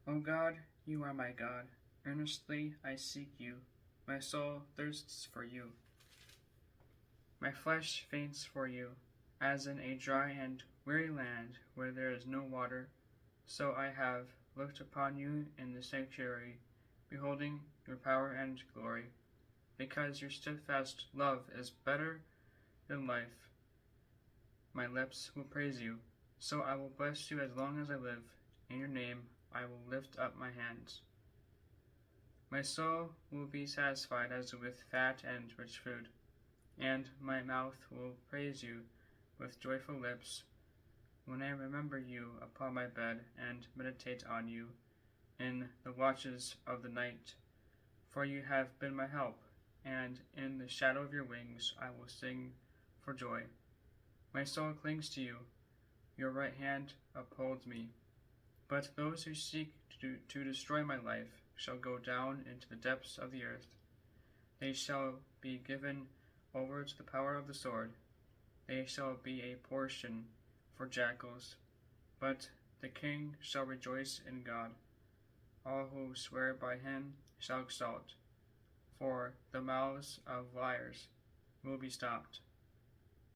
O God, you are my God. Earnestly I seek you. My soul thirsts for you. My flesh faints for you, as in a dry and weary land where there is no water. So I have looked upon you in the sanctuary, beholding your power and glory. Because your steadfast love is better than life, my lips will praise you. So I will bless you as long as I live. In your name I will lift up my hands. My soul will be satisfied as with fat and rich food, and my mouth will praise you with joyful lips when I remember you upon my bed and meditate on you in the watches of the night. For you have been my help, and in the shadow of your wings I will sing for joy. My soul clings to you, your right hand upholds me. But those who seek to destroy my life shall go down into the depths of the earth. They shall be given over to the power of the sword. They shall be a portion for jackals. But the king shall rejoice in God. All who swear by him shall exalt, for the mouths of liars will be stopped.